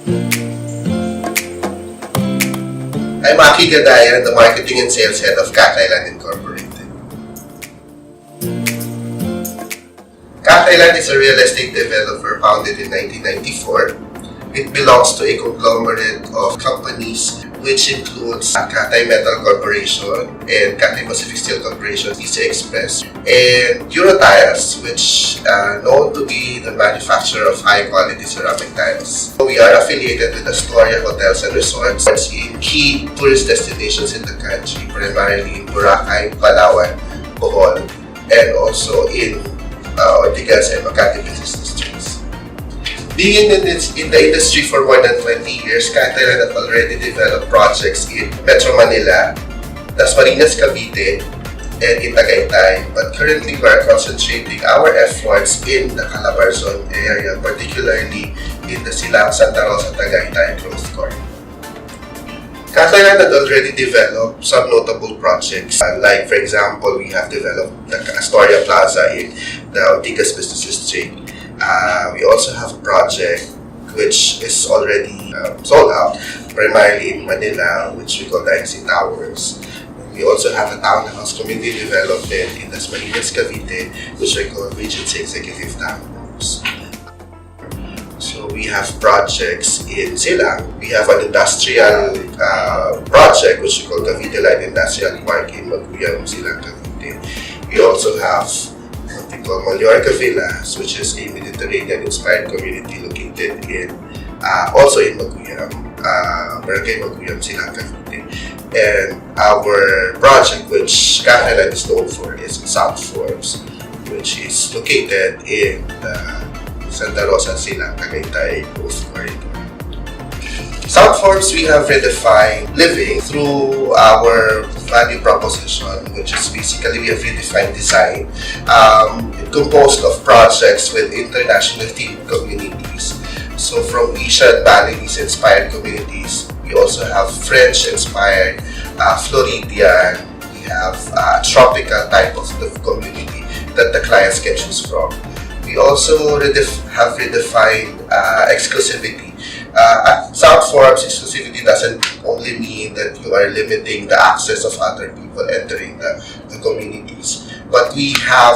I'm Cathay, the Marketing and Sales Head of Cathay Incorporated. Cathay is a real estate developer founded in 1994. It belongs to a conglomerate of companies which includes Cathay Metal Corporation and Cathay Pacific Steel Corporation, Visa Express, and Eurotiles, which are known to be the manufacturer of high-quality ceramic tiles. We are affiliated with Astoria Hotels and Resorts in key tourist destinations in the country, primarily in Boracay, Palawan, Bohol, and also in Ortigas and Makati business districts. Being in the industry for more than 20 years, Cathay has already developed projects in Metro Manila, Dasmariñas, Cavite, and in Tagaytay. But currently, we are concentrating our efforts in the Calabarzon area, particularly in the Silang, Santa Rosa, Tagaytay growth corridor. Cathay had already developed some notable projects, like for example, we have developed the Astoria Plaza in the Ortigas Business District. We also have a project which is already sold out, primarily in Manila, which we call Dynasty Towers. We also have a townhouse community development in Dasmariñas, Cavite, which we call Regency Executive Townhomes. So we have projects in Silang. We have an industrial project which we call Cavite Light Industrial Park in Maguyam, Silang, Cavite. We also have what we call Mallorca Villas, which is a Mediterranean-inspired community located in also in Maguyam, Barangay Maguyam, Silang, Cavite. And our project, which Cathay is known for, is South Forbes, which is located in the Santa Rosa, Silang, Tagaytay growth corridor. South Forbes, we have redefined living through our value proposition, which is basically we have redefined design, composed of projects with international themed communities. So from Asian Balinese inspired communities, we also have French inspired, Floridian, we have tropical type of the community that the clients can choose from. We also have redefined exclusivity. At South Forbes, exclusivity doesn't only mean that you are limiting the access of other people entering the communities, but we have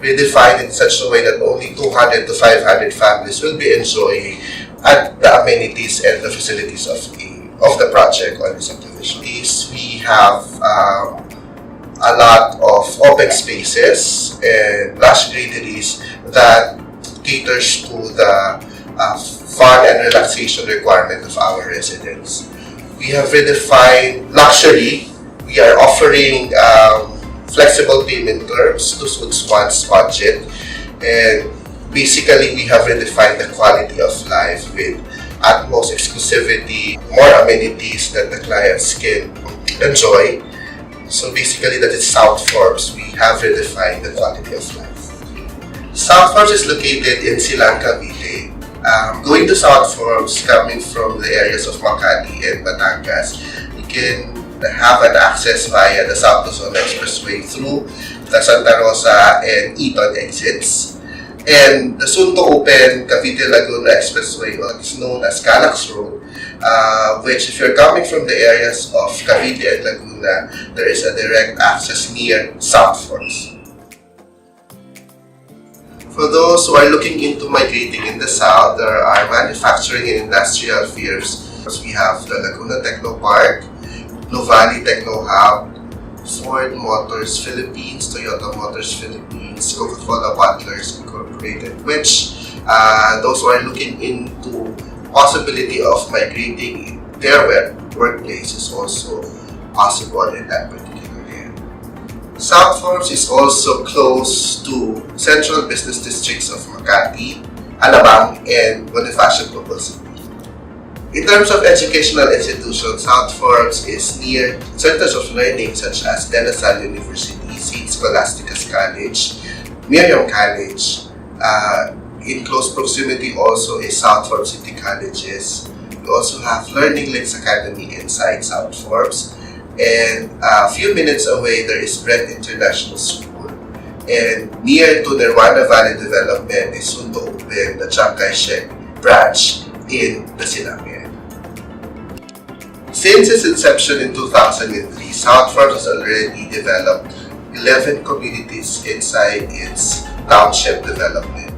redefined in such a way that only 200 to 500 families will be enjoying at the amenities and the facilities of the project or the subdivision. We have a lot of open spaces and lush greeneries that caters to the fun and relaxation requirement of our residents. We have redefined luxury. We are offering flexible payment terms to suit one's budget, and basically we have redefined the quality of life with utmost exclusivity, more amenities that the clients can enjoy. So basically that is South Forbes. We have redefined the quality of life. South Forbes is located in Silang, Cavite. Going to South Forbes, coming from the areas of Makati and Batangas, you can have an access via the South Luzon Expressway through the Santa Rosa and Eton exits. And the soon to open Cavite Laguna Expressway, what is known as Calax Road, which if you're coming from the areas of Cavite and Laguna, there is a direct access near South Forbes. For those who are looking into migrating in the south, there are manufacturing and industrial firms. We have the Laguna Techno Park, Novali Techno Hub, Ford Motors Philippines, Toyota Motors Philippines, Coca-Cola Bottlers Incorporated, which those who are looking into possibility of migrating their workplace is also possible in that particular area. South Forbes is also close to central business districts of Makati, Alabang, and Bonifacio Global City. In terms of educational institutions, South Forbes is near centers of learning such as De La Salle University, St. Scholastica's College, Miriam College. In close proximity also is South Forbes City Colleges. We also have Learning Links Academy inside South Forbes. And a few minutes away, there is Brent International School. And near to Nirvana Valley Development is soon to open the Chiang Kai-shek branch in the Silangan. Since its inception in 2003, South Farms has already developed 11 communities inside its township development.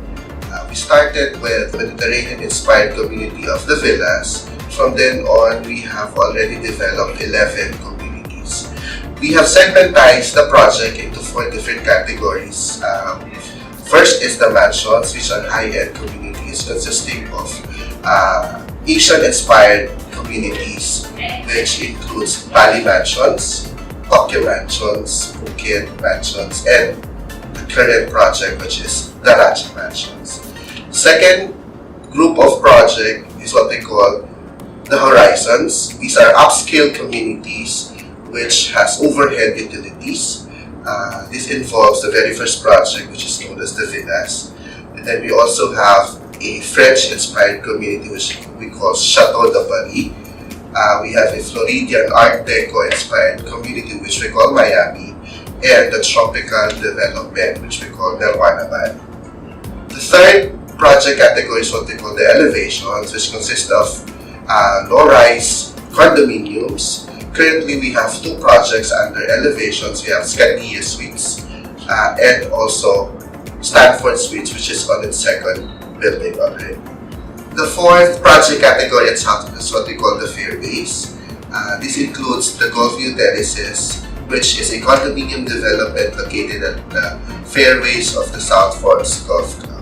We started with the Mediterranean-inspired community of the Villas. From then on, we have already developed 11 communities. We have segmentized the project into 4 different categories. First is the mansions, which are high-end communities consisting of Asian-inspired communities, which includes Bali mansions, Tokyo mansions, Phuket mansions, and the current project, which is the Raja mansions. Second group of project is what we call the Horizons. These are upscale communities which has overhead utilities. This involves the very first project, which is known as the Villas. And then we also have a French-inspired community which we call Chateau de Paris. We have a Floridian Art Deco-inspired community which we call Miami, and the tropical development which we call Nirvana Valley. The third project category is what we call the elevations, which consist of low-rise condominiums. Currently, we have 2 projects under elevations. We have Scandia Suites and also Stanford Suites, which is on its second building already. The fourth project category at South is what we call the Fairways. This includes the Gulfview Terraces, which is a condominium development located at the fairways of the South Forks Golf Club.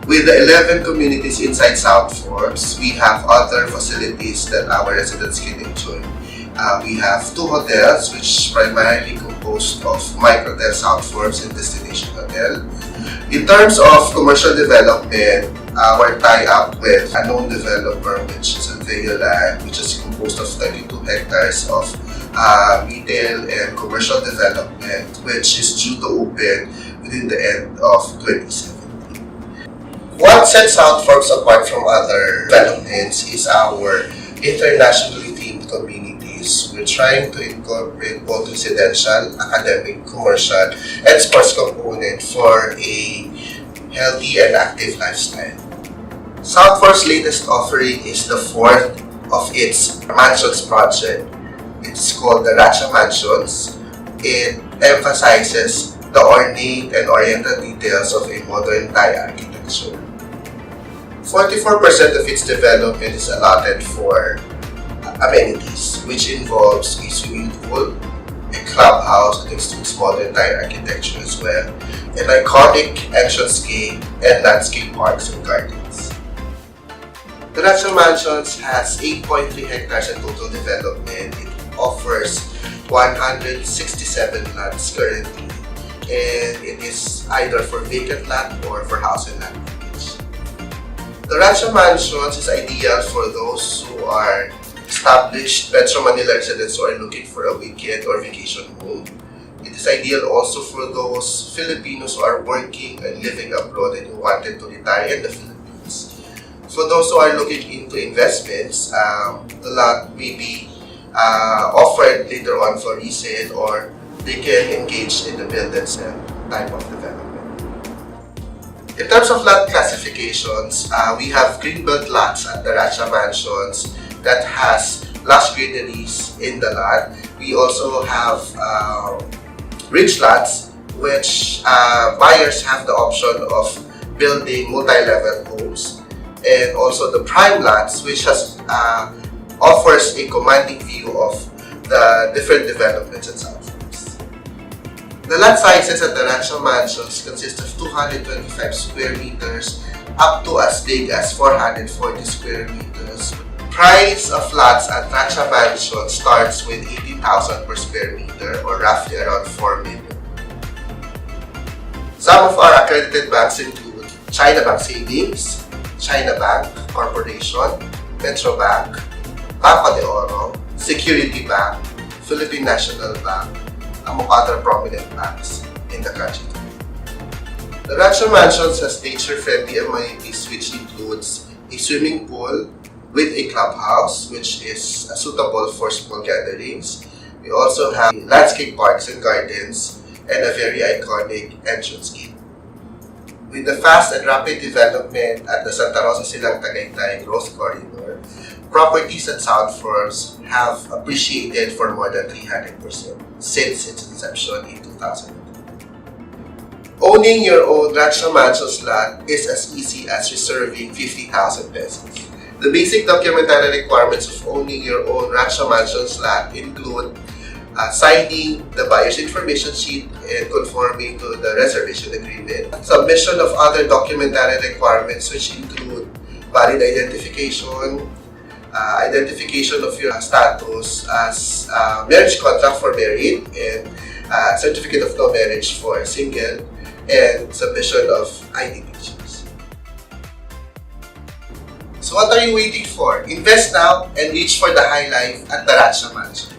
With the 11 communities inside South Forks, we have other facilities that our residents can enjoy. We have 2 hotels, which primarily composed of Microtel South Forks and Destination Hotel. In terms of commercial development, our tie-up with a known developer, which is Cathay Land, which is composed of 32 hectares of retail and commercial development, which is due to open within the end of 2017. What sets South Forks apart from other developments is our internationally themed communities. We're trying to incorporate both residential, academic, commercial, and sports component for a healthy and active lifestyle. South Forks' latest offering is the 4th of its mansions project. It's called the Raja Mansions. It emphasizes the ornate and oriental details of a modern Thai architecture. 44% of its development is allotted for amenities, which involves a swimming pool, a clubhouse that includes modern Thai architecture as well, an iconic entrance gate, and landscape parks and gardens. The Raja Mansions has 8.3 hectares in total development. It offers 167 lots currently, and it is either for vacant lot or for house and land. The Raja Mansions is ideal for those who are established Metro Manila residents who are looking for a weekend or vacation home. It is ideal also for those Filipinos who are working and living abroad and who wanted to retire in the Philippines. For those who are looking into investments, the lot may be offered later on for resale, or they can engage in the build and sell type of development. In terms of lot classifications, we have greenbelt lots at the Raja Mansions that has lush greeneries in the lot. We also have ridge lots, which buyers have the option of building multi-level homes, and also the prime lots, which has offers a commanding view of the different developments at South Forks. The lot sizes at the Raja Mansions consist of 225 square meters up to as big as 440 square meters. Price of lots at Raja Mansion starts with 80,000 per square meter, or roughly around 4 million. Some of our accredited banks include China Bank Savings, China Bank Corporation, Metro Bank, Banco de Oro, Security Bank, Philippine National Bank, among other prominent banks in the country. The Raja Mansions has nature-friendly amenities, which includes a swimming pool with a clubhouse, which is suitable for small gatherings. We also have landscape parks and gardens, and a very iconic entrance gate. With the fast and rapid development at the Santa Rosa Silang Tagaytay Growth Corridor, properties at South Force have appreciated for more than 300% since its inception in 2002. Owning your own Rancho Mansions lot is as easy as reserving 50,000 pesos. The basic documentary requirements of owning your own Rancho Mansions lot include signing the buyer's information sheet and conforming to the reservation agreement, submission of other documentary requirements which include valid identification, identification of your status as marriage contract for married, and certificate of no marriage for single, and submission of ID pictures. So what are you waiting for? Invest now and reach for the high life at the Rancho Mansion.